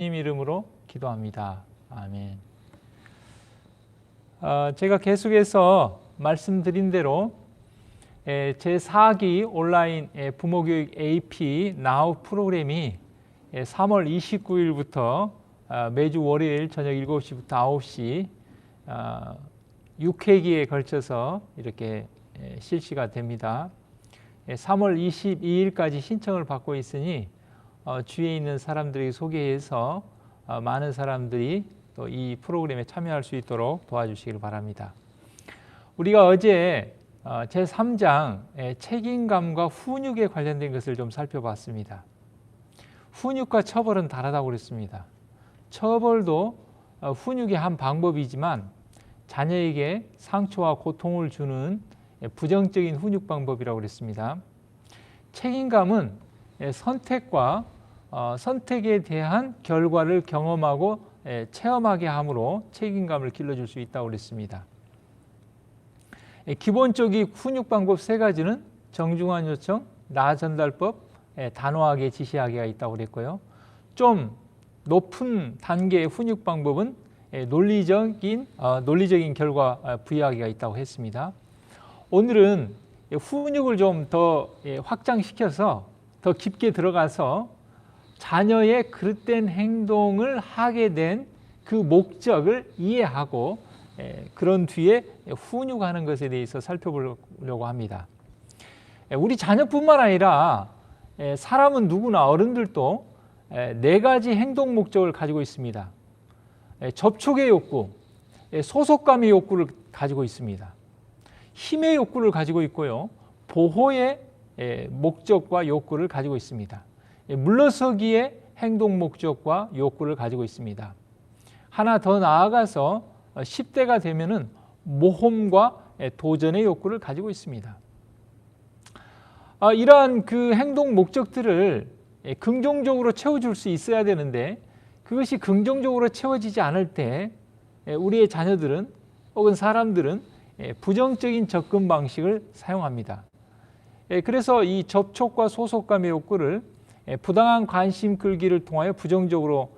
주님 이름으로 기도합니다. 아멘. 제가 계속해서 말씀드린 대로 제4기 온라인 부모교육 AP 나우 프로그램이 3월 29일부터 매주 월요일 저녁 7시부터 9시 6회기에 걸쳐서 이렇게 실시가 됩니다. 3월 22일까지 신청을 받고 있으니 주위에 있는 사람들에게 소개해서 많은 사람들이 또 이 프로그램에 참여할 수 있도록 도와주시길 바랍니다. 우리가 어제 제3장 책임감과 훈육에 관련된 것을 좀 살펴봤습니다. 훈육과 처벌은 다르다고 그랬습니다. 처벌도 훈육의 한 방법이지만 자녀에게 상처와 고통을 주는 부정적인 훈육 방법이라고 그랬습니다. 책임감은 선택에 대한 결과를 경험하고 체험하게 함으로 책임감을 길러줄 수 있다고 그랬습니다. 기본적인 훈육 방법 3가지는 정중한 요청, 나전달법, 단호하게 지시하기가 있다고 그랬고요. 좀 높은 단계의 훈육 방법은 논리적인 결과 부여하기가 있다고 했습니다. 오늘은 훈육을 좀 더 확장시켜서 더 깊게 들어가서 자녀의 그릇된 행동을 하게 된 그 목적을 이해하고 그런 뒤에 훈육하는 것에 대해서 살펴보려고 합니다. 우리 자녀뿐만 아니라 사람은 누구나 어른들도 4가지 행동 목적을 가지고 있습니다. 접촉의 욕구, 소속감의 욕구를 가지고 있습니다. 힘의 욕구를 가지고 있고요. 보호의 목적과 욕구를 가지고 있습니다. 물러서기의 행동 목적과 욕구를 가지고 있습니다. 하나 더 나아가서 10대가 되면은 모험과 도전의 욕구를 가지고 있습니다. 이러한 그 행동 목적들을 긍정적으로 채워줄 수 있어야 되는데 그것이 긍정적으로 채워지지 않을 때 우리의 자녀들은 혹은 사람들은 부정적인 접근 방식을 사용합니다. 그래서 이 접촉과 소속감의 욕구를 부당한 관심 끌기를 통하여 부정적으로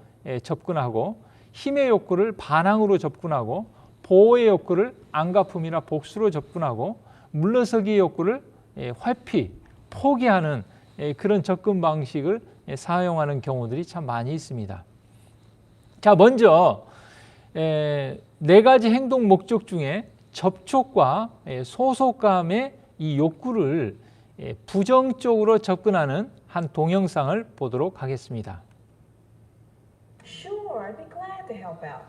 접근하고 힘의 욕구를 반항으로 접근하고 보호의 욕구를 안갚음이나 복수로 접근하고 물러서기의 욕구를 회피, 포기하는 그런 접근 방식을 사용하는 경우들이 참 많이 있습니다. 자, 먼저 4가지 행동 목적 중에 접촉과 소속감의 이 욕구를 부정적으로 접근하는 한 동영상을 보도록 하겠습니다. Sure, I'd be glad to help out.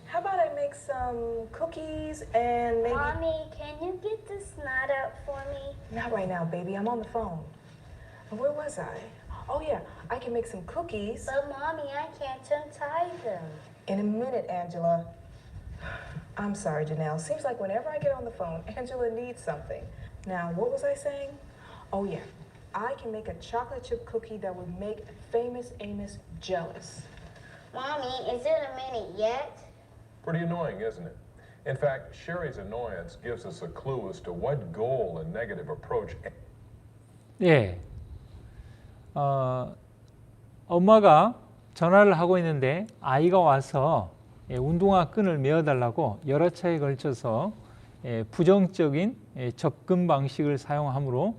How about I make some cookies and maybe... Mommy, can you get the snot out for me? Not right now, baby. I'm on the phone. Where was I? Oh, yeah. I can make some cookies. But Mommy, I can't untie them. In a minute, Angela. I'm sorry, Janelle. Seems like whenever I get on the phone, Angela needs something. Now, what was I saying? Oh, yeah. I can make a chocolate chip cookie that would make famous Amos jealous. Mommy, is it a minute yet? Pretty annoying, isn't it? In fact, Sherry's annoyance gives us a clue as to what goal and negative approach. 네, 엄마가 전화를 하고 있는데 아이가 와서 운동화 끈을 메어달라고 여러 차례에 걸쳐서 부정적인 접근 방식을 사용함으로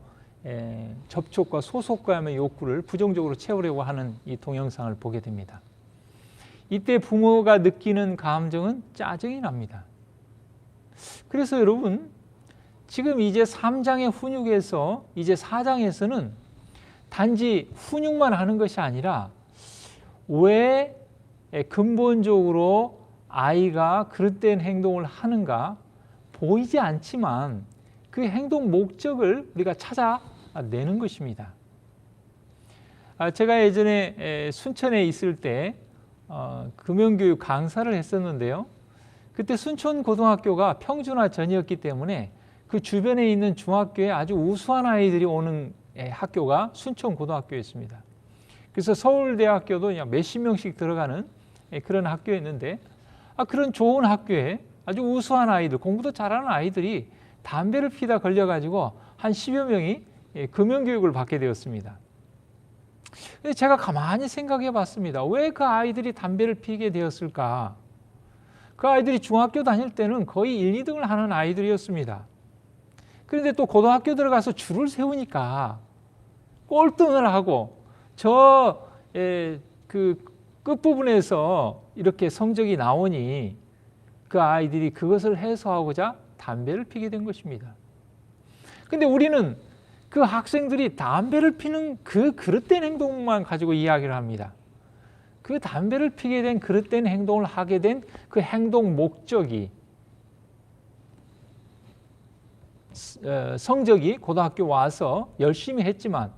접촉과 소속감의 욕구를 부정적으로 채우려고 하는 이 동영상을 보게 됩니다. 이때 부모가 느끼는 감정은 짜증이 납니다. 그래서 여러분, 지금 이제 3장의 훈육에서 이제 4장에서는 단지 훈육만 하는 것이 아니라 왜 근본적으로 아이가 그릇된 행동을 하는가 보이지 않지만 그 행동 목적을 우리가 찾아내는 것입니다. 제가 예전에 순천에 있을 때 금연교육 강사를 했었는데요. 그때 순천고등학교가 평준화 전이었기 때문에 그 주변에 있는 중학교에 아주 우수한 아이들이 오는 학교가 순천고등학교였습니다. 그래서 서울대학교도 그냥 몇십 명씩 들어가는 그런 학교였는데 그런 좋은 학교에 아주 우수한 아이들, 공부도 잘하는 아이들이 담배를 피다 걸려가지고 한 10여 명이 금연교육을 받게 되었습니다. 근데 제가 가만히 생각해 봤습니다. 왜 그 아이들이 담배를 피게 되었을까? 그 아이들이 중학교 다닐 때는 거의 1, 2등을 하는 아이들이었습니다. 그런데 또 고등학교 들어가서 줄을 세우니까 꼴등을 하고 그 끝부분에서 이렇게 성적이 나오니 그 아이들이 그것을 해소하고자 담배를 피게 된 것입니다. 근데 우리는 그 학생들이 담배를 피는 그 그릇된 행동만 가지고 이야기를 합니다. 그 담배를 피게 된 그릇된 행동을 하게 된 그 행동 목적이 성적이 고등학교 와서 열심히 했지만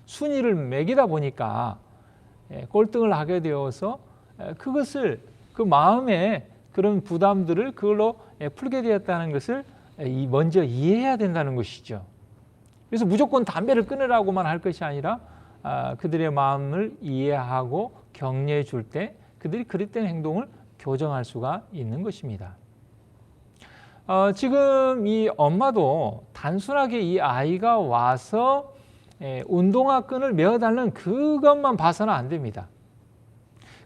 순위를 매기다 보니까 꼴등을 하게 되어서 그것을 그 마음에 그런 부담들을 그걸로 풀게 되었다는 것을 먼저 이해해야 된다는 것이죠. 그래서 무조건 담배를 끊으라고만 할 것이 아니라 그들의 마음을 이해하고 격려해 줄 때 그들이 그릇된 행동을 교정할 수가 있는 것입니다. 지금 이 엄마도 단순하게 이 아이가 와서 운동화 끈을 메어달라는 그것만 봐서는 안 됩니다.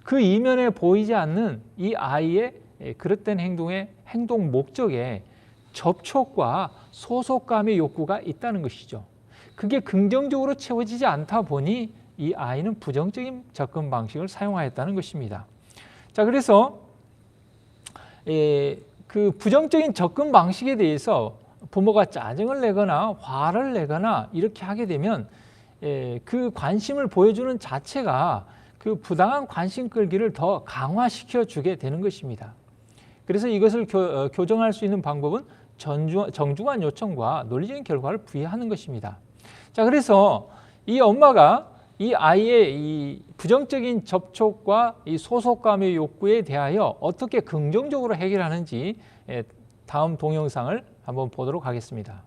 그 이면에 보이지 않는 이 아이의 그릇된 행동의 행동 목적에 접촉과 소속감의 욕구가 있다는 것이죠. 그게 긍정적으로 채워지지 않다 보니 이 아이는 부정적인 접근 방식을 사용하였다는 것입니다. 자, 그래서 그 부정적인 접근 방식에 대해서 부모가 짜증을 내거나 화를 내거나 이렇게 하게 되면 그 관심을 보여주는 자체가 그 부당한 관심 끌기를 더 강화시켜 주게 되는 것입니다. 그래서 이것을 교정할 수 있는 방법은 정중한 요청과 논리적인 결과를 부여하는 것입니다. 자, 그래서 이 엄마가 이 아이의 이 부정적인 접촉과 이 소속감의 욕구에 대하여 어떻게 긍정적으로 해결하는지 다음 동영상을 한번 보도록 하겠습니다.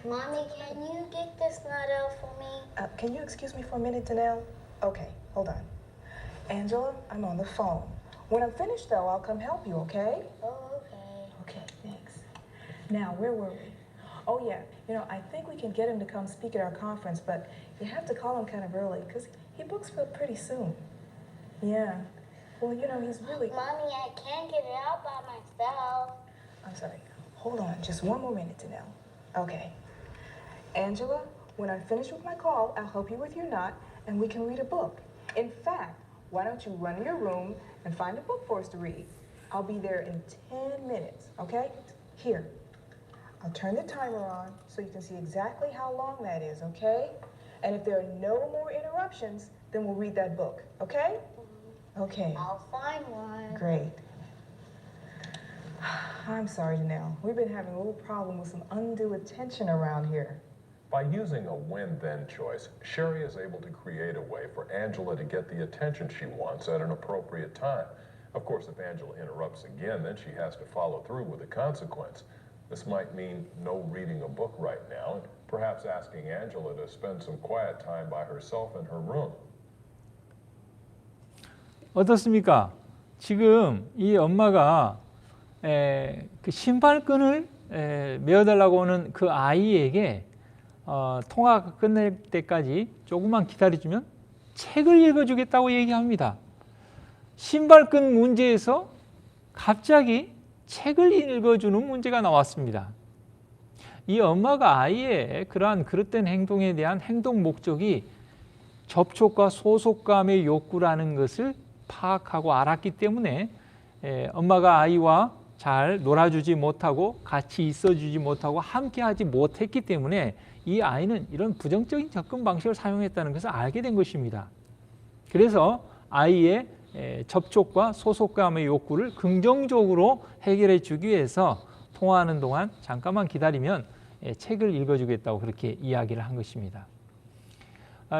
Mommy, can you get this nut out for me? Can you excuse me for a minute, Danelle? Okay, hold on. Angela, I'm on the phone. When I'm finished, though, I'll come help you, okay? Oh, okay. Okay, thanks. Now, where were we? Oh, yeah, I think we can get him to come speak at our conference, but you have to call him kind of early because he books for pretty soon. Yeah. Well, he's really... Mommy, I can't get it out by myself. I'm sorry. Hold on just one more minute, Danelle. Okay. Angela, when I'm finished with my call, I'll help you with your knot, and we can read a book. In fact, why don't you run to your room and find a book for us to read? I'll be there in 10 minutes, okay? Here. I'll turn the timer on so you can see exactly how long that is, okay? And if there are no more interruptions, then we'll read that book, okay? Okay. I'll find one. Great. I'm sorry, Janelle. We've been having a little problem with some undue attention around here. By using a when-then choice, Sherry is able to create a way for Angela to get the attention she wants at an appropriate time. Of course, if Angela interrupts again, then she has to follow through with the consequence. This might mean no reading a book right now, and perhaps asking Angela to spend some quiet time by herself in her room. 어떻습니까? 지금 이 엄마가 그 신발끈을 메어달라고 하는 그 아이에게 통화가 끝날 때까지 조금만 기다려주면 책을 읽어주겠다고 얘기합니다. 신발끈 문제에서 갑자기 책을 읽어주는 문제가 나왔습니다. 이 엄마가 아이의 그러한 그릇된 행동에 대한 행동 목적이 접촉과 소속감의 욕구라는 것을 파악하고 알았기 때문에 엄마가 아이와 잘 놀아주지 못하고 같이 있어주지 못하고 함께하지 못했기 때문에 이 아이는 이런 부정적인 접근 방식을 사용했다는 것을 알게 된 것입니다. 그래서 아이의 접촉과 소속감의 욕구를 긍정적으로 해결해 주기 위해서 통화하는 동안 잠깐만 기다리면 책을 읽어주겠다고 그렇게 이야기를 한 것입니다.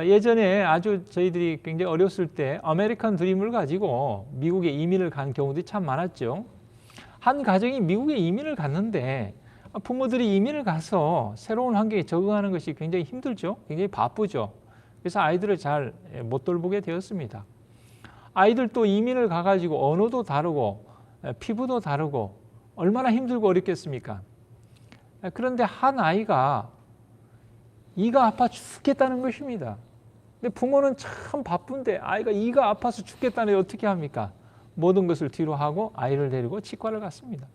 예전에 아주 저희들이 굉장히 어렸을 때 아메리칸 드림을 가지고 미국에 이민을 간 경우도 참 많았죠. 한 가정이 미국에 이민을 갔는데 부모들이 이민을 가서 새로운 환경에 적응하는 것이 굉장히 힘들죠. 굉장히 바쁘죠. 그래서 아이들을 잘 못 돌보게 되었습니다. 아이들도 이민을 가가지고 언어도 다르고 피부도 다르고 얼마나 힘들고 어렵겠습니까? 그런데 한 아이가 이가 아파 죽겠다는 것입니다. 근데 부모는 참 바쁜데 아이가 이가 아파서 죽겠다는데 어떻게 합니까? 모든 것을 뒤로 하고 아이를 데리고 치과를 갔습니다.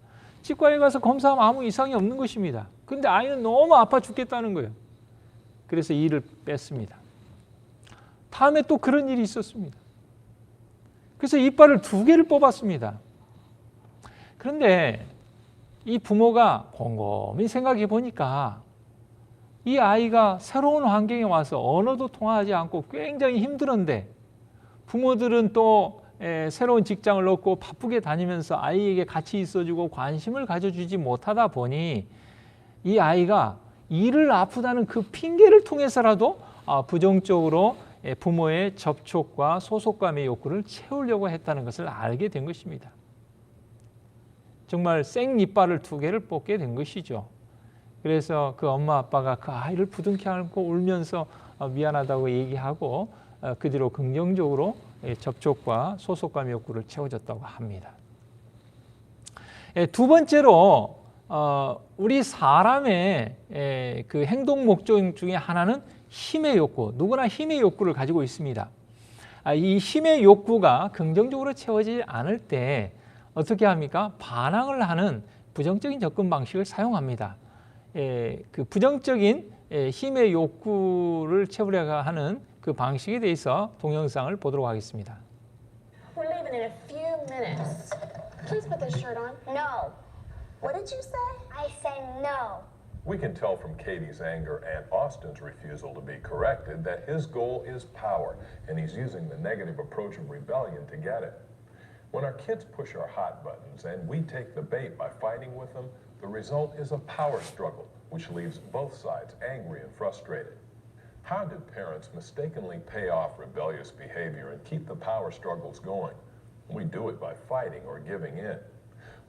치과에 가서 검사하면 아무 이상이 없는 것입니다. 근데 아이는 너무 아파 죽겠다는 거예요. 그래서 이를 뺐습니다. 다음에 또 그런 일이 있었습니다. 그래서 이빨을 2개를 뽑았습니다. 그런데 이 부모가 곰곰이 생각해 보니까 이 아이가 새로운 환경에 와서 언어도 통하지 않고 굉장히 힘들었는데 부모들은 또 새로운 직장을 얻고 바쁘게 다니면서 아이에게 같이 있어주고 관심을 가져주지 못하다 보니 이 아이가 이를 아프다는 그 핑계를 통해서라도 부정적으로 부모의 접촉과 소속감의 욕구를 채우려고 했다는 것을 알게 된 것입니다. 정말 생이빨을 2개를 뽑게 된 것이죠. 그래서 그 엄마 아빠가 그 아이를 부둥켜 안고 울면서 미안하다고 얘기하고 그 뒤로 긍정적으로 접촉과 소속감의 욕구를 채워줬다고 합니다. 2번째로 우리 사람의 그 행동 목적 중에 하나는 힘의 욕구, 누구나 힘의 욕구를 가지고 있습니다. 이 힘의 욕구가 긍정적으로 채워지지 않을 때 어떻게 합니까? 반항을 하는 부정적인 접근 방식을 사용합니다. 그 부정적인 힘의 욕구를 채우려고 하는 그 방식에 대해서 동영상을 보도록 하겠습니다. We're leaving in a few minutes. Please put this shirt on. No. What did you say? I said no. We can tell from Katie's anger and Austin's refusal to be corrected that his goal is power, and he's using the negative approach of rebellion to get it. When our kids push our hot buttons and we take the bait by fighting with them, the result is a power struggle, which leaves both sides angry and frustrated. How did parents mistakenly pay off rebellious behavior and keep the power struggles going? We do it by fighting or giving in.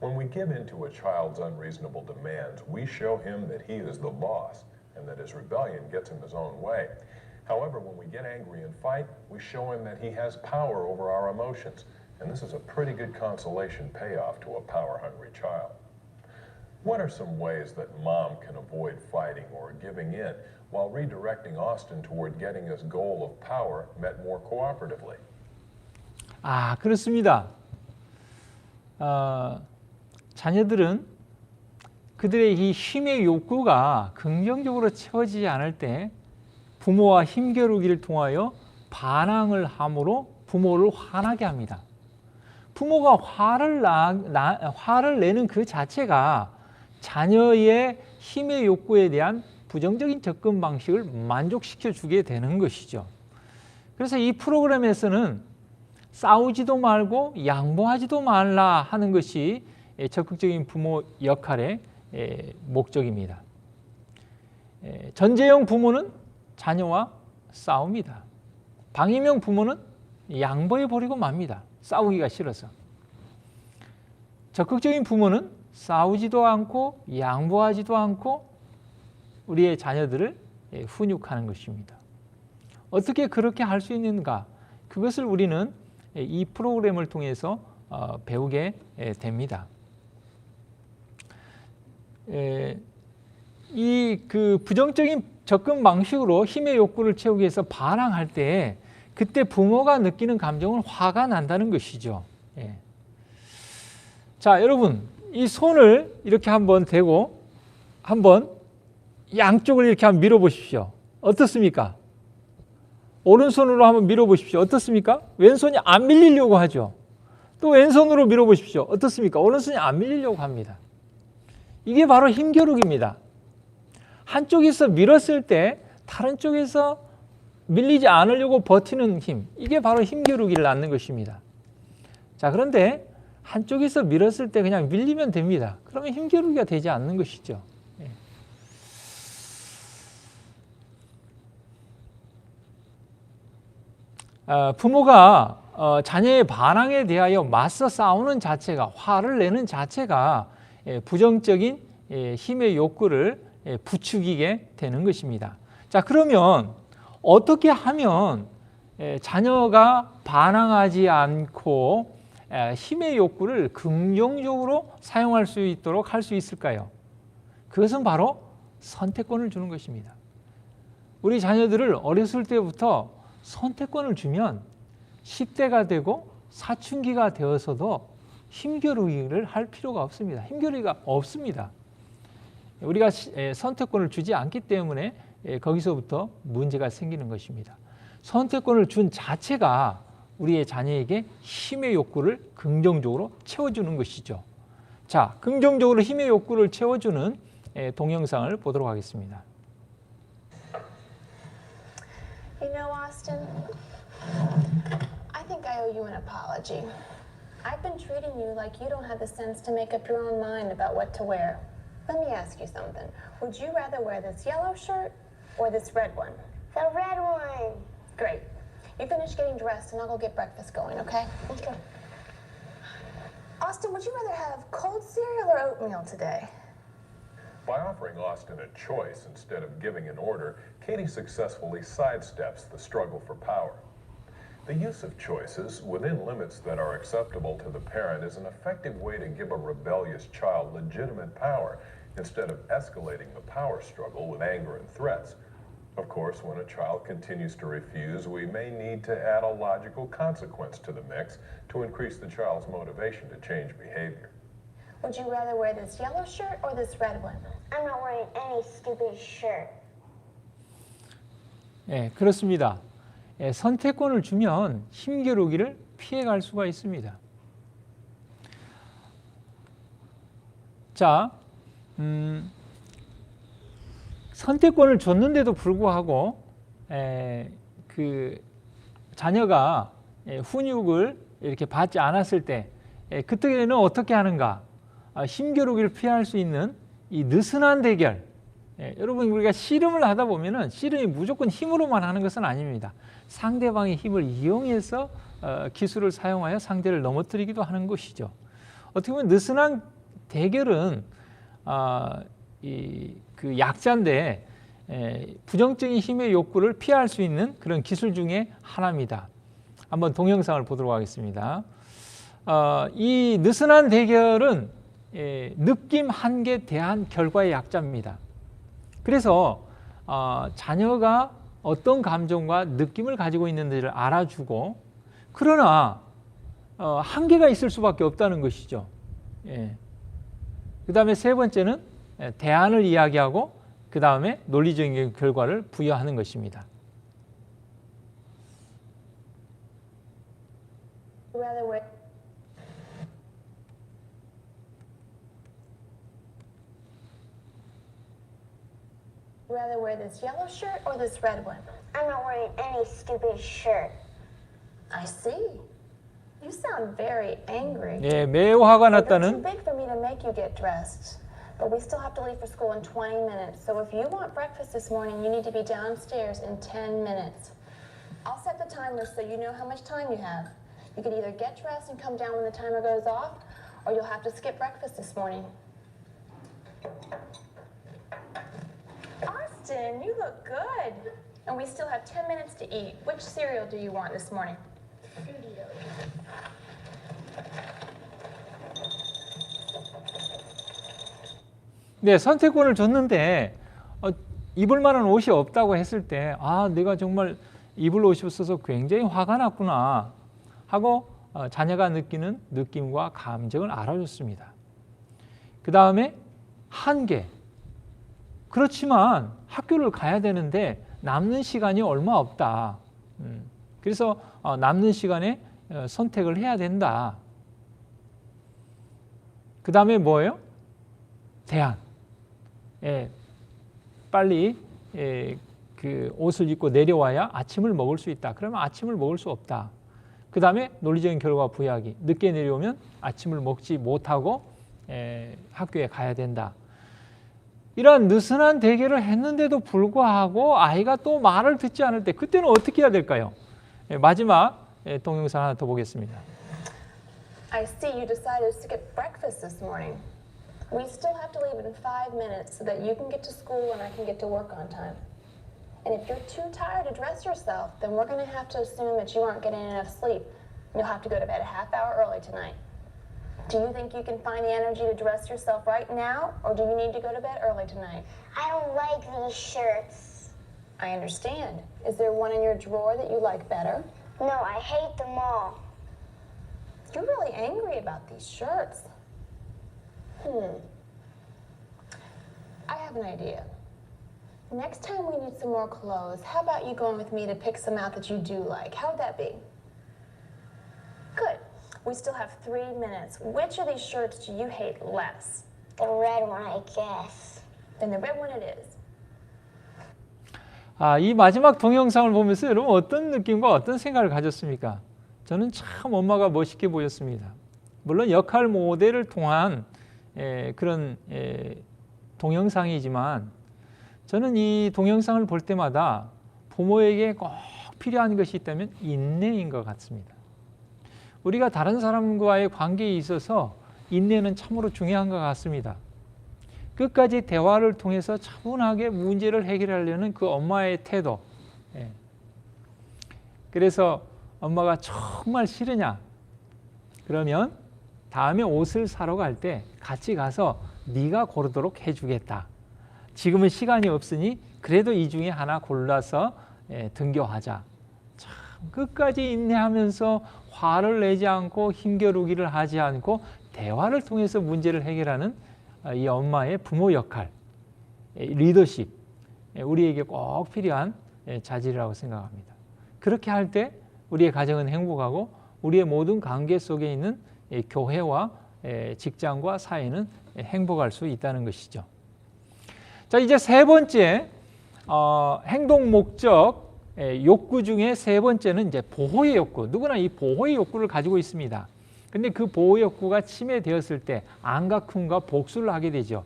When we give in to a child's unreasonable demands, we show him that he is the boss and that his rebellion gets him his own way. However, when we get angry and fight, we show him that he has power over our emotions. And this is a pretty good consolation payoff to a power-hungry child. What are some ways that mom can avoid fighting or giving in while redirecting Austin toward getting his goal of power met more cooperatively? 그렇습니다. 자녀들은 그들의 이 힘의 욕구가 긍정적으로 채워지지 않을 때 부모와 힘겨루기를 통하여 반항을 함으로 부모를 화나게 합니다. 부모가 화를 내는 그 자체가 자녀의 힘의 욕구에 대한 부정적인 접근 방식을 만족시켜 주게 되는 것이죠. 그래서 이 프로그램에서는 싸우지도 말고 양보하지도 말라 하는 것이 적극적인 부모 역할의 목적입니다. 전제형 부모는 자녀와 싸웁니다. 방임형 부모는 양보해 버리고 맙니다. 싸우기가 싫어서. 적극적인 부모는 싸우지도 않고 양보하지도 않고 우리의 자녀들을 훈육하는 것입니다. 어떻게 그렇게 할 수 있는가? 그것을 우리는 이 프로그램을 통해서 배우게 됩니다. 이 그 부정적인 접근 방식으로 힘의 욕구를 채우기 위해서 반항할 때 그때 부모가 느끼는 감정은 화가 난다는 것이죠. 자, 여러분 이 손을 이렇게 한번 대고 한번 양쪽을 이렇게 한번 밀어 보십시오. 어떻습니까? 오른손으로 한번 밀어 보십시오. 어떻습니까? 왼손이 안 밀리려고 하죠. 또 왼손으로 밀어 보십시오. 어떻습니까? 오른손이 안 밀리려고 합니다. 이게 바로 힘겨루기입니다. 한쪽에서 밀었을 때 다른 쪽에서 밀리지 않으려고 버티는 힘, 이게 바로 힘겨루기를 낳는 것입니다. 자, 그런데 한쪽에서 밀었을 때 그냥 밀리면 됩니다. 그러면 힘겨루기가 되지 않는 것이죠. 부모가 자녀의 반항에 대하여 맞서 싸우는 자체가, 화를 내는 자체가 부정적인 힘의 욕구를 부추기게 되는 것입니다. 자, 그러면 어떻게 하면 자녀가 반항하지 않고 힘의 욕구를 긍정적으로 사용할 수 있도록 할 수 있을까요? 그것은 바로 선택권을 주는 것입니다. 우리 자녀들을 어렸을 때부터 선택권을 주면 10대가 되고 사춘기가 되어서도 힘겨루기를 할 필요가 없습니다. 힘겨루기가 없습니다. 우리가 선택권을 주지 않기 때문에 거기서부터 문제가 생기는 것입니다. 선택권을 준 자체가 우리의 자녀에게 힘의 욕구를 긍정적으로 채워주는 것이죠. 자, 긍정적으로 힘의 욕구를 채워주는 동영상을 보도록 하겠습니다. You know, Austin, I think I owe you an apology. I've been treating you like you don't have the sense to make up your own mind about what to wear. Let me ask you something. Would you rather wear this yellow shirt or this red one? The red one. Great. You finish getting dressed and I'll go get breakfast going, okay? Okay. Austin, would you rather have cold cereal or oatmeal today? By offering Austin a choice instead of giving an order, Katie successfully sidesteps the struggle for power. The use of choices within limits that are acceptable to the parent is an effective way to give a rebellious child legitimate power instead of escalating the power struggle with anger and threats. Of course, when a child continues to refuse, we may need to add a logical consequence to the mix to increase the child's motivation to change behavior. Would you rather wear this yellow shirt or this red one? I'm not wearing any stupid shirt. 예, 그렇습니다. 선택권을 주면 힘겨루기를 피해갈 수가 있습니다. 자, 선택권을 줬는데도 불구하고 그 자녀가 훈육을 이렇게 받지 않았을 때 그때는 어떻게 하는가? 힘겨루기를 피할 수 있는 이 느슨한 대결. 여러분, 우리가 씨름을 하다 보면은 씨름이 무조건 힘으로만 하는 것은 아닙니다. 상대방의 힘을 이용해서 기술을 사용하여 상대를 넘어뜨리기도 하는 것이죠. 어떻게 보면 느슨한 대결은 그 약자인데 부정적인 힘의 욕구를 피할 수 있는 그런 기술 중에 하나입니다. 한번 동영상을 보도록 하겠습니다. 이 느슨한 대결은 느낌 한계 대한 결과의 약자입니다. 그래서 자녀가 어떤 감정과 느낌을 가지고 있는지를 알아주고, 그러나 한계가 있을 수밖에 없다는 것이죠. 그 다음에 세 번째는 대안을 이야기하고 그 다음에 논리적인 결과를 부여하는 것입니다. Rather wear this yellow shirt or this red one? I'm not wearing any stupid shirt. I see. You sound very angry. 예, 매우 화가 It's too 났다는 big for me to make you get dressed. But we still have to leave for school in 20 minutes. So if you want breakfast this morning, you need to be downstairs in 10 minutes. I'll set the timer so you know how much time you have. You can either get dressed and come down when the timer goes off, or you'll have to skip breakfast this morning. Austin, you look good. And we still have 10 minutes to eat. Which cereal do you want this morning? 네, 선택권을 줬는데 입을 만한 옷이 없다고 했을 때, 내가 정말 입을 옷이 없어서 굉장히 화가 났구나 하고 자녀가 느끼는 느낌과 감정을 알아줬습니다. 그 다음에 한계. 그렇지만 학교를 가야 되는데 남는 시간이 얼마 없다. 그래서 남는 시간에 선택을 해야 된다. 그 다음에 뭐예요? 대안. 빨리 그 옷을 입고 내려와야 아침을 먹을 수 있다. 그러면 아침을 먹을 수 없다. 그 다음에 논리적인 결과 부여하기. 늦게 내려오면 아침을 먹지 못하고 학교에 가야 된다. 이러한 느슨한 대결을 했는데도 불구하고 아이가 또 말을 듣지 않을 때 그때는 어떻게 해야 될까요? 마지막 동영상 하나 더 보겠습니다. I see you decided to skip breakfast this morning. We still have to leave in 5 minutes so that you can get to school and I can get to work on time. And if you're too tired to dress yourself, then we're going to have to assume that you aren't getting enough sleep. You'll have to go to bed a half hour early tonight. Do you think you can find the energy to dress yourself right now, or do you need to go to bed early tonight? I don't like these shirts. I understand. Is there one in your drawer that you like better? No, I hate them all. You're really angry about these shirts. I have an idea. Next time we need some more clothes, how about you going with me to pick some out that you do like? How would that be? Good. We still have 3 minutes. Which of these shirts do you hate less? The red one, I guess. Then the red one it is. 이 마지막 동영상을 보면서 여러분 어떤 느낌과 어떤 생각을 가졌습니까? 저는 참 엄마가 멋있게 보였습니다. 물론 역할 모델을 통한 그런 동영상이지만 저는 이 동영상을 볼 때마다 부모에게 꼭 필요한 것이 있다면 인내인 것 같습니다. 우리가 다른 사람과의 관계에 있어서 인내는 참으로 중요한 것 같습니다. 끝까지 대화를 통해서 차분하게 문제를 해결하려는 그 엄마의 태도. 그래서 엄마가 정말 싫으냐? 그러면 다음에 옷을 사러 갈 때 같이 가서 네가 고르도록 해주겠다. 지금은 시간이 없으니 그래도 이 중에 하나 골라서 등교하자. 참 끝까지 인내하면서 화를 내지 않고 힘겨루기를 하지 않고 대화를 통해서 문제를 해결하는 이 엄마의 부모 역할, 리더십, 우리에게 꼭 필요한 자질이라고 생각합니다. 그렇게 할 때 우리의 가정은 행복하고 우리의 모든 관계 속에 있는 교회와 직장과 사회는 행복할 수 있다는 것이죠. 자, 이제 세 번째 행동 목적 욕구 중에 세 번째는 이제 보호의 욕구. 누구나 이 보호의 욕구를 가지고 있습니다. 근데 그 보호 욕구가 침해되었을 때 안가큼과 복수를 하게 되죠.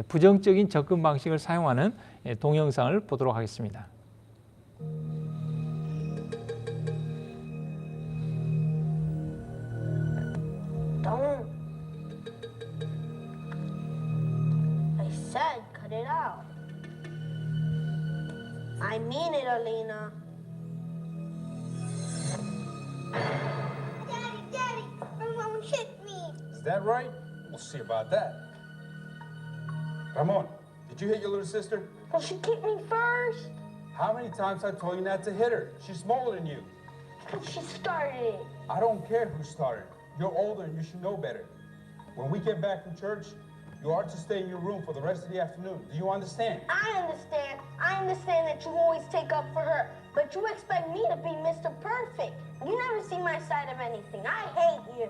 부정적인 접근 방식을 사용하는 동영상을 보도록 하겠습니다. Don't. I said cut it out. I mean it, Alina. Daddy, my mom hit me. Is that right? We'll see about that. Ramon, did you hit your little sister? Well, she kicked me first. How many times I told you not to hit her? She's smaller than you. She started it. I don't care who started. You're older and you should know better. When we get back from church, you are to stay in your room for the rest of the afternoon. Do you understand? I understand. I understand that you always take up for her, but you expect me to be Mr. Perfect. You never see my side of anything. I hate you.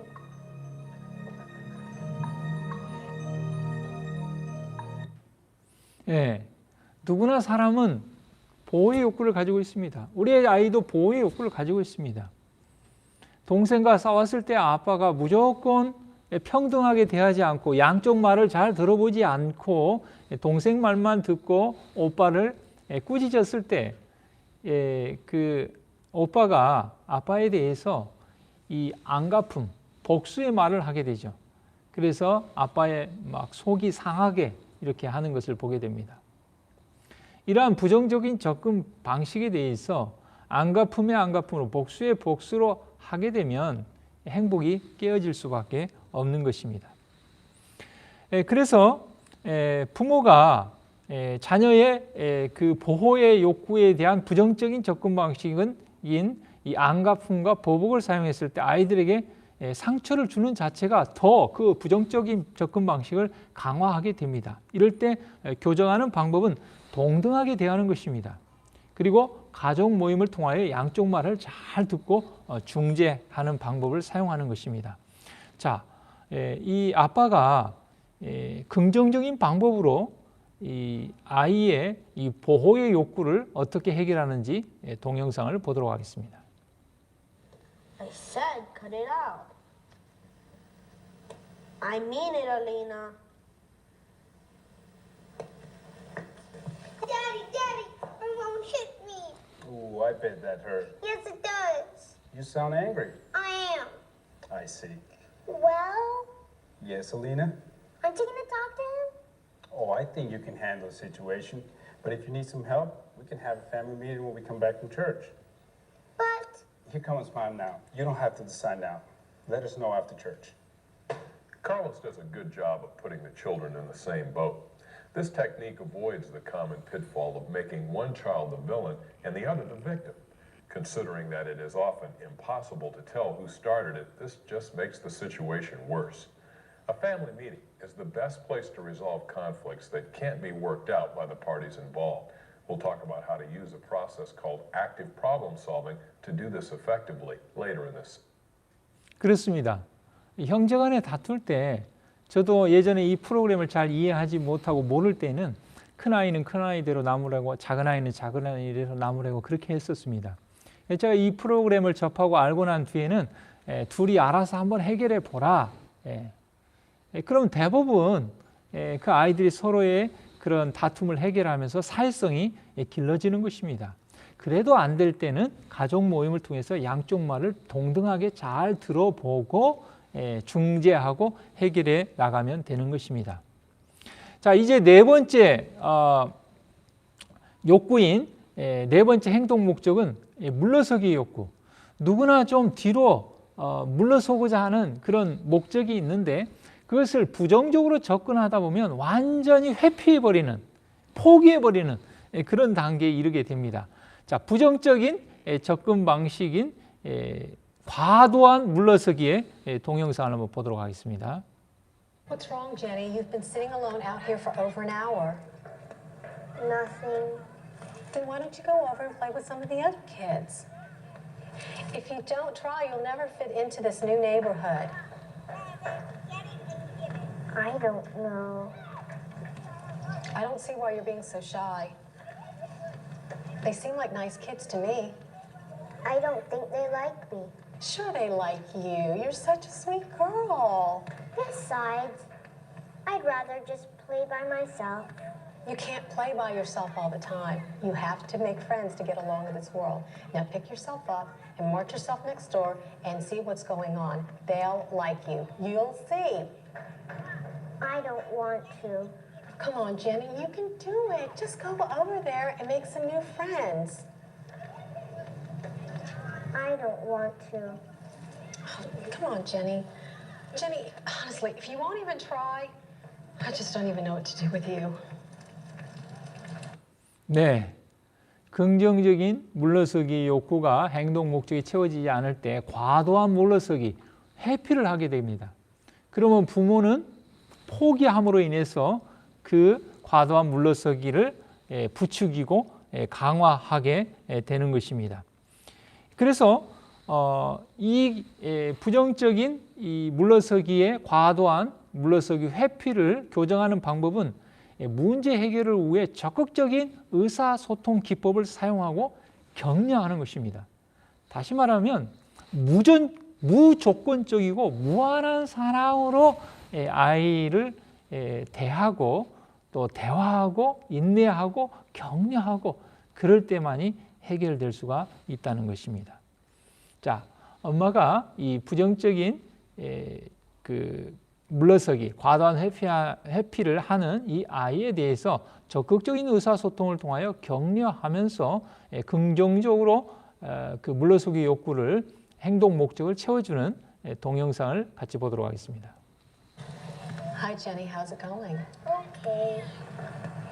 누구나 사람은 보호의 욕구를 가지고 있습니다. 우리의 아이도 보호의 욕구를 가지고 있습니다. 동생과 싸웠을 때 아빠가 무조건 평등하게 대하지 않고 양쪽 말을 잘 들어보지 않고 동생 말만 듣고 오빠를 꾸짖었을 때 그 오빠가 아빠에 대해서 이 안갚음, 복수의 말을 하게 되죠. 그래서 아빠의 막 속이 상하게 이렇게 하는 것을 보게 됩니다. 이러한 부정적인 접근 방식에 대해서 안갚음의 안갚음으로 복수의 복수로 하게 되면 행복이 깨어질 수밖에 없는 것입니다. 그래서 부모가 자녀의 그 보호의 욕구에 대한 부정적인 접근 방식인 이 안갚음과 보복을 사용했을 때 아이들에게 상처를 주는 자체가 더 그 부정적인 접근 방식을 강화하게 됩니다. 이럴 때 교정하는 방법은 동등하게 대하는 것입니다. 그리고 가족 모임을 통하여 양쪽 말을 잘 듣고 중재하는 방법을 사용하는 것입니다. 자, 이 아빠가 긍정적인 방법으로 이 아이의 이 보호의 욕구를 어떻게 해결하는지 동영상을 보도록 하겠습니다. I said cut it out. I mean it, Alina. Daddy, my mom hit me. Ooh, I bet that hurt. Yes, it does. You sound angry. I am. I see. Well, Yes, Alina? aren't you going to talk to him? Oh, I think you can handle the situation. But if you need some help, we can have a family meeting when we come back from church. But Here comes mine now. You don't have to decide now. Let us know after church. Carlos does a good job of putting the children in the same boat. This technique avoids the common pitfall of making one child the villain and the other the victim. Considering that it is often impossible to tell who started it, this just makes the situation worse. A family meeting is the best place to resolve conflicts that can't be worked out by the parties involved. We'll talk about how to use a process called active problem solving to do this effectively later in this. 그렇습니다. 형제간에 다툴 때 저도 예전에 이 프로그램을 잘 이해하지 못하고 모를 때는 큰 아이는 큰 아이대로 나무라고 작은 아이는 작은 아이대로 나무라고 그렇게 했었습니다. 제가 이 프로그램을 접하고 알고 난 뒤에는 둘이 알아서 한번 해결해 보라. 그럼 대부분 그 아이들이 서로의 그런 다툼을 해결하면서 사회성이 길러지는 것입니다. 그래도 안 될 때는 가족 모임을 통해서 양쪽 말을 동등하게 잘 들어보고 중재하고 해결해 나가면 되는 것입니다. 자, 이제 네 번째 욕구인 네 번째 행동 목적은 물러서기 욕구. 누구나 좀 뒤로 물러서고자 하는 그런 목적이 있는데 그것을 부정적으로 접근하다 보면 완전히 회피해버리는, 포기해버리는 그런 단계에 이르게 됩니다. 자, 부정적인 접근 방식인 과도한 물러서기의 동영상을 한번 보도록 하겠습니다. What's wrong, Jenny? You've been sitting alone out here for over an hour. Nothing. Then why don't you go over and play with some of the other kids? If you don't try, you'll never fit into this new neighborhood. I don't know. I don't see why you're being so shy. They seem like nice kids to me. I don't think they like me. Sure they like you. You're such a sweet girl. Besides, I'd rather just play by myself. You can't play by yourself all the time. You have to make friends to get along in this world. Now pick yourself up and march yourself next door and see what's going on. They'll like you. You'll see. I don't want to. Come on, Jenny, you can do it. Just go over there and make some new friends. I don't want to. Oh, come on, Jenny. Jenny, honestly, if you won't even try, I just don't even know what to do with you. 네, 긍정적인 물러서기 욕구가 행동 목적이 채워지지 않을 때 과도한 물러서기, 회피를 하게 됩니다. 그러면 부모는 포기함으로 인해서 그 과도한 물러서기를 부추기고 강화하게 되는 것입니다. 그래서 이 부정적인 이 물러서기의 과도한 물러서기 회피를 교정하는 방법은 문제 해결을 위해 적극적인 의사소통 기법을 사용하고 격려하는 것입니다. 다시 말하면 무조건적이고 무한한 사랑으로 아이를 대하고 또 대화하고 인내하고 격려하고 그럴 때만이 해결될 수가 있다는 것입니다. 자, 엄마가 이 부정적인 그 물러서기, 과도한 회피를 하는 이 아이에 대해서 적극적인 의사소통을 통하여 격려하면서 긍정적으로 그 물러서기 욕구를 행동 목적을 채워주는 동영상을 같이 보도록 하겠습니다. Hi, Jenny. How's it going? Okay.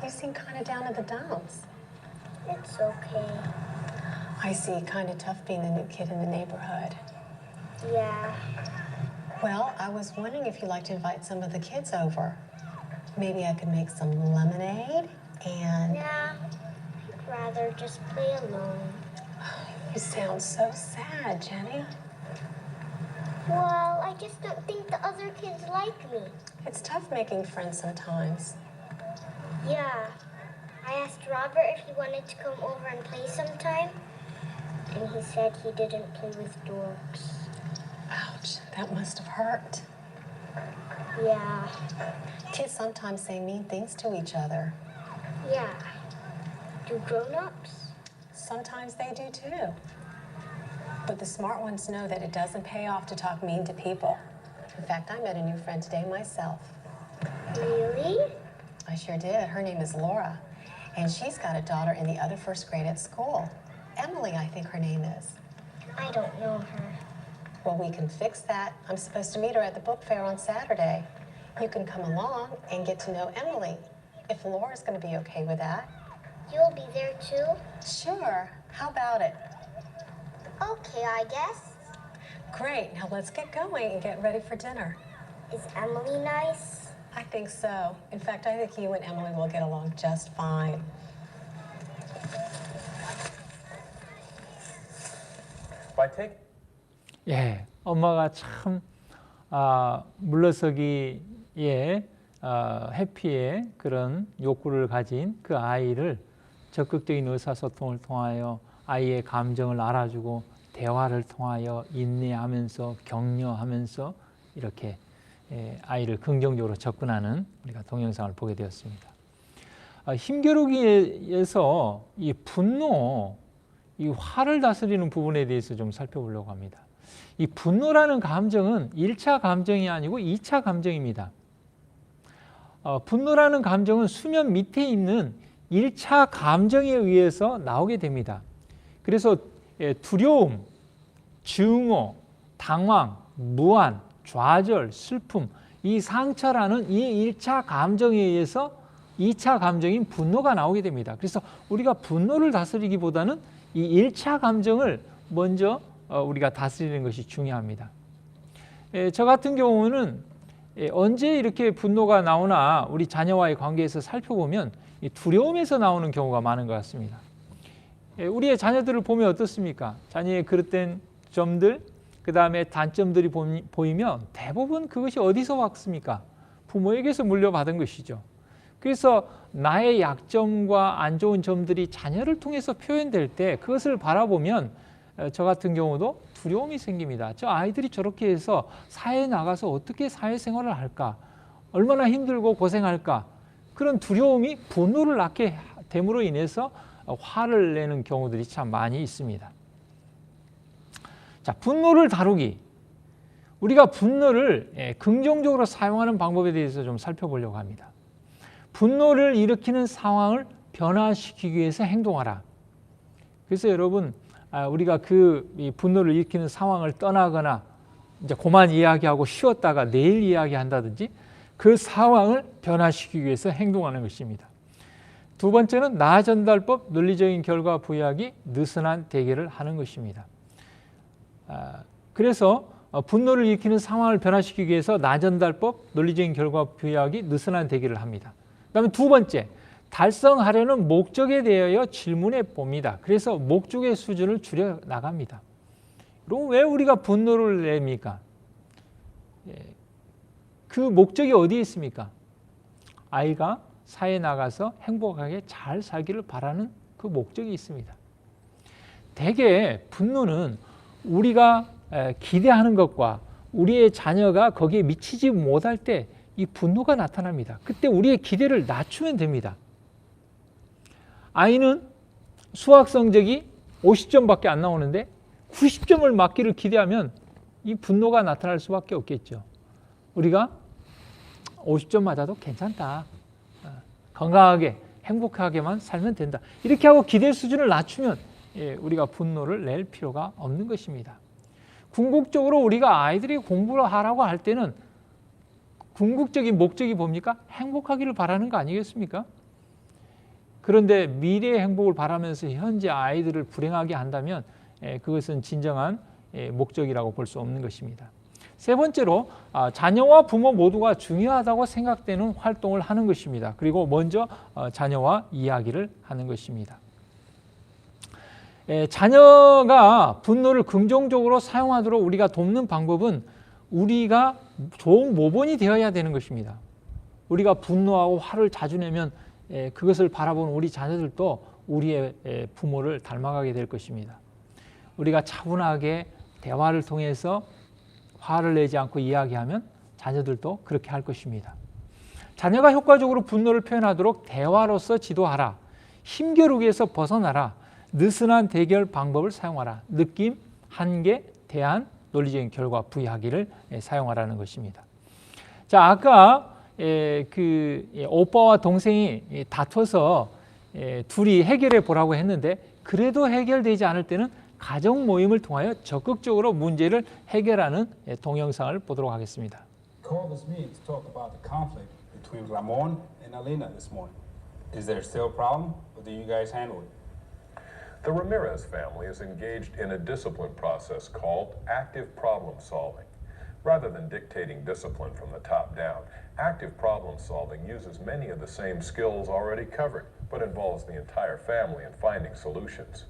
You seem kind of down in the dumps. It's okay. I see. Kind of tough being the new kid in the neighborhood. Yeah. Well, I was wondering if you'd like to invite some of the kids over. Maybe I could make some lemonade and... Nah. I'd rather just play alone. You sound so sad, Jenny. Well, I just don't think the other kids like me. It's tough making friends sometimes. Yeah. I asked Robert if he wanted to come over and play sometime, and he said he didn't play with dorks. Ouch, that must have hurt. Yeah. Kids sometimes say mean things to each other. Yeah. Do grown-ups? Sometimes they do too. But the smart ones know that it doesn't pay off to talk mean to people. In fact, I met a new friend today myself. Really? I sure did. Her name is Laura. And she's got a daughter in the other first grade at school. Emily, I think her name is. I don't know her. Well, we can fix that. I'm supposed to meet her at the book fair on Saturday. You can come along and get to know Emily. if Laura's going to be okay with that. You'll be there too? Sure. How about it? Okay, I guess. Great. Now let's get going and get ready for dinner. Is Emily nice? I think so. In fact, I think you and Emily will get along just fine. By taking 예, 엄마가 참 물러서기에 해피의 그런 욕구를 가진 그 아이를 적극적인 의사소통을 통하여 아이의 감정을 알아주고 대화를 통하여 인내하면서 격려하면서 이렇게 아이를 긍정적으로 접근하는 우리가 동영상을 보게 되었습니다. 힘겨루기에서 이 분노, 이 화를 다스리는 부분에 대해서 좀 살펴보려고 합니다. 이 분노라는 감정은 1차 감정이 아니고 2차 감정입니다. 분노라는 감정은 수면 밑에 있는 1차 감정에 의해서 나오게 됩니다. 그래서 두려움, 증오, 당황, 무안, 좌절, 슬픔, 이 상처라는 이 1차 감정에 의해서 2차 감정인 분노가 나오게 됩니다. 그래서 우리가 분노를 다스리기보다는 이 1차 감정을 먼저 우리가 다스리는 것이 중요합니다. 저 같은 경우는 언제 이렇게 분노가 나오나 우리 자녀와의 관계에서 살펴보면 두려움에서 나오는 경우가 많은 것 같습니다. 우리의 자녀들을 보면 어떻습니까? 자녀의 그릇된 점들, 그 다음에 단점들이 보이면 대부분 그것이 어디서 왔습니까? 부모에게서 물려받은 것이죠. 그래서 나의 약점과 안 좋은 점들이 자녀를 통해서 표현될 때 그것을 바라보면 저 같은 경우도 두려움이 생깁니다. 저 아이들이 저렇게 해서 사회에 나가서 어떻게 사회생활을 할까? 얼마나 힘들고 고생할까? 그런 두려움이 분노를 낳게 됨으로 인해서 화를 내는 경우들이 참 많이 있습니다. 자, 분노를 다루기. 우리가 분노를 긍정적으로 사용하는 방법에 대해서 좀 살펴보려고 합니다. 분노를 일으키는 상황을 변화시키기 위해서 행동하라. 그래서 여러분, 우리가 이 분노를 일으키는 상황을 떠나거나 이제 그만 이야기하고 쉬었다가 내일 이야기한다든지 그 상황을 변화시키기 위해서 행동하는 것입니다. 두 번째는 나전달법, 논리적인 결과 부여하기, 느슨한 대결을 하는 것입니다. 그래서 분노를 일으키는 상황을 변화시키기 위해서 나전달법, 논리적인 결과 부여하기, 느슨한 대결을 합니다. 그다음에 두 번째, 달성하려는 목적에 대하여 질문해 봅니다. 그래서 목적의 수준을 줄여 나갑니다. 그럼 왜 우리가 분노를 냅니까? 그 목적이 어디에 있습니까? 아이가 사회에 나가서 행복하게 잘 살기를 바라는 그 목적이 있습니다. 대개 분노는 우리가 기대하는 것과 우리의 자녀가 거기에 미치지 못할 때 이 분노가 나타납니다. 그때 우리의 기대를 낮추면 됩니다. 아이는 수학 성적이 50점밖에 안 나오는데 90점을 맞기를 기대하면 이 분노가 나타날 수밖에 없겠죠. 우리가 50점 맞아도 괜찮다. 건강하게 행복하게만 살면 된다. 이렇게 하고 기대 수준을 낮추면 우리가 분노를 낼 필요가 없는 것입니다. 궁극적으로 우리가 아이들이 공부를 하라고 할 때는 궁극적인 목적이 뭡니까? 행복하기를 바라는 거 아니겠습니까? 그런데 미래의 행복을 바라면서 현재 아이들을 불행하게 한다면 그것은 진정한 목적이라고 볼 수 없는 것입니다. 세 번째로 자녀와 부모 모두가 중요하다고 생각되는 활동을 하는 것입니다. 그리고 먼저 자녀와 이야기를 하는 것입니다. 자녀가 분노를 긍정적으로 사용하도록 우리가 돕는 방법은 우리가 좋은 모범이 되어야 되는 것입니다. 우리가 분노하고 화를 자주 내면 그것을 바라보는 우리 자녀들도 우리의 부모를 닮아가게 될 것입니다. 우리가 차분하게 대화를 통해서 화를 내지 않고 이야기하면 자녀들도 그렇게 할 것입니다. 자녀가 효과적으로 분노를 표현하도록 대화로서 지도하라. 힘겨루기에서 벗어나라. 느슨한 대결 방법을 사용하라. 느낌, 한계, 대안, 논리적인 결과 부여하기를 사용하라는 것입니다. 자, 아까 오빠와 동생이 다퉈서 둘이 해결해 보라고 했는데 그래도 해결되지 않을 때는 가정 모임을 통하여 적극적으로 문제를 해결하는 동영상을 보도록 하겠습니다. Called this meeting to talk about the conflict between Ramon and Alina this morning. Is there still a problem, or do you guys handle it? The Ramirez family is engaged in a discipline process called active problem solving. Rather than dictating discipline from the top down, active problem solving uses many of the same skills already covered, but involves the entire family in finding solutions.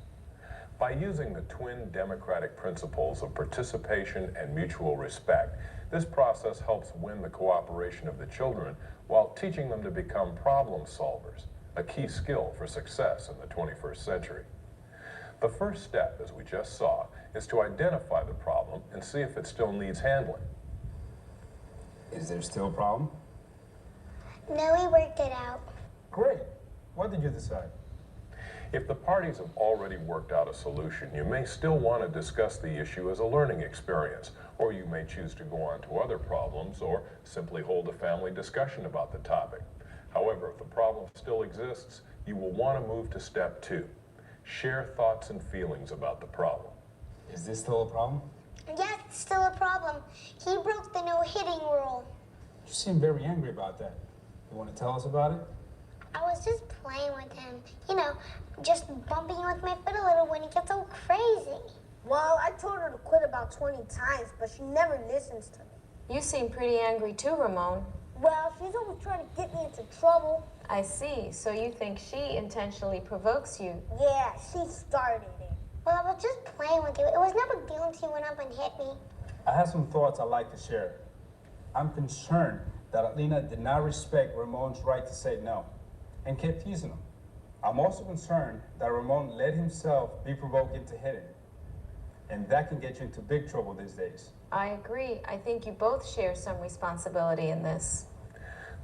By using the twin democratic principles of participation and mutual respect, this process helps win the cooperation of the children while teaching them to become problem solvers, a key skill for success in the 21st century. The first step, as we just saw, is to identify the problem and see if it still needs handling. Is there still a problem? No, we worked it out. Great. What did you decide? If the parties have already worked out a solution, you may still want to discuss the issue as a learning experience, or you may choose to go on to other problems or simply hold a family discussion about the topic. However, if the problem still exists, you will want to move to step 2. Share thoughts and feelings about the problem. Is this still a problem? Yes, it's still a problem. He broke the no-hitting rule. You seem very angry about that. You want to tell us about it? I was just playing with him. You know, just bumping with my foot a little when he gets all crazy. Well, I told her to quit about 20 times, but she never listens to me. You seem pretty angry too, Ramon. Well, she's always trying to get me into trouble. I see. So you think she intentionally provokes you? Yeah, she started it. Well, I was just playing with you. It was no big deal until he went up and hit me. I have some thoughts I'd like to share. I'm concerned that Alina did not respect Ramon's right to say no and kept teasing him. I'm also concerned that Ramon let himself be provoked into hitting. And that can get you into big trouble these days. I agree. I think you both share some responsibility in this.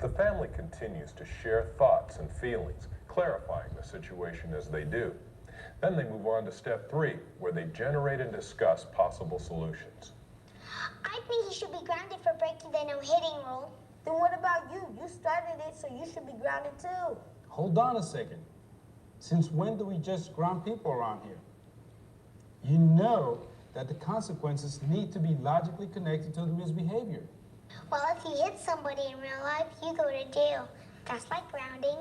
The family continues to share thoughts and feelings, clarifying the situation as they do. Then they move on to step 3, where they generate and discuss possible solutions. I think he should be grounded for breaking the no-hitting rule. Then what about you? You started it, so you should be grounded too. Hold on a second. Since when do we just ground people around here? You know that the consequences need to be logically connected to the misbehavior. Well, if you hit somebody in real life, you go to jail. That's like grounding.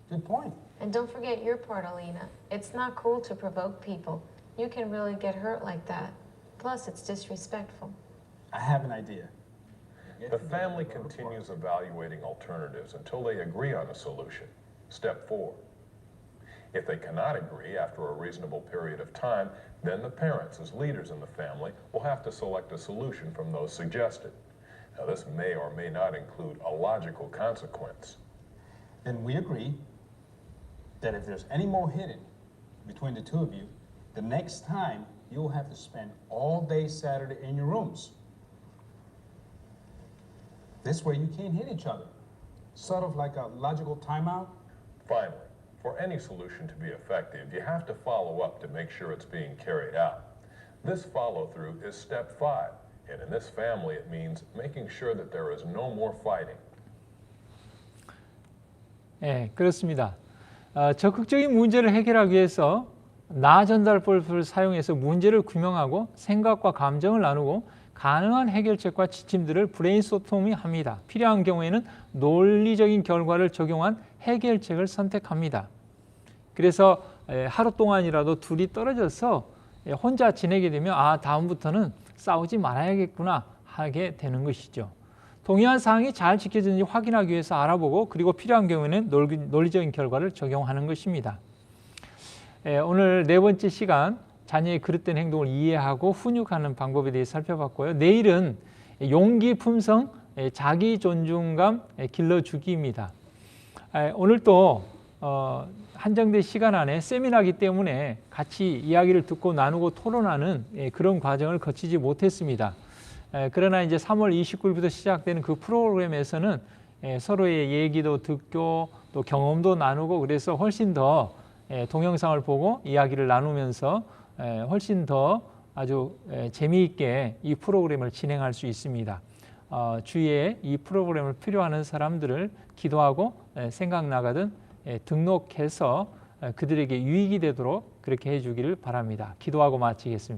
Good point. And don't forget your part, Alina. It's not cool to provoke people. You can really get hurt like that. Plus, it's disrespectful. I have an idea. The family continues evaluating alternatives until they agree on a solution. Step 4. If they cannot agree after a reasonable period of time, then the parents, as leaders in the family, will have to select a solution from those suggested. Now, this may or may not include a logical consequence. Then we agree that if there's any more hitting between the two of you, the next time you'll have to spend all day Saturday in your rooms. This way you can't hit each other. Sort of like a logical timeout. Finally, for any solution to be effective, you have to follow up to make sure it's being carried out. This follow-through is step 5, and in this family it means making sure that there is no more fighting. 네, 그렇습니다. 적극적인 문제를 해결하기 위해서 나 전달법을 사용해서 문제를 규명하고 생각과 감정을 나누고 가능한 해결책과 지침들을 브레인스토밍합니다. 필요한 경우에는 논리적인 결과를 적용한 해결책을 선택합니다. 그래서 하루 동안이라도 둘이 떨어져서 혼자 지내게 되면 다음부터는 싸우지 말아야겠구나 하게 되는 것이죠. 동의한 사항이 잘 지켜지는지 확인하기 위해서 알아보고 그리고 필요한 경우에는 논리적인 결과를 적용하는 것입니다. 오늘 4번째 시간 자녀의 그릇된 행동을 이해하고 훈육하는 방법에 대해 살펴봤고요. 내일은 용기 품성, 자기 존중감 길러주기입니다. 오늘 또 한정된 시간 안에 세미나이기 때문에 같이 이야기를 듣고 나누고 토론하는 그런 과정을 거치지 못했습니다. 그러나 이제 3월 29일부터 시작되는 그 프로그램에서는 서로의 얘기도 듣고 또 경험도 나누고 그래서 훨씬 더 동영상을 보고 이야기를 나누면서 훨씬 더 아주 재미있게 이 프로그램을 진행할 수 있습니다. 주위에 이 프로그램을 필요하는 사람들을 기도하고 생각나가든 등록해서 그들에게 유익이 되도록 그렇게 해주기를 바랍니다. 기도하고 마치겠습니다.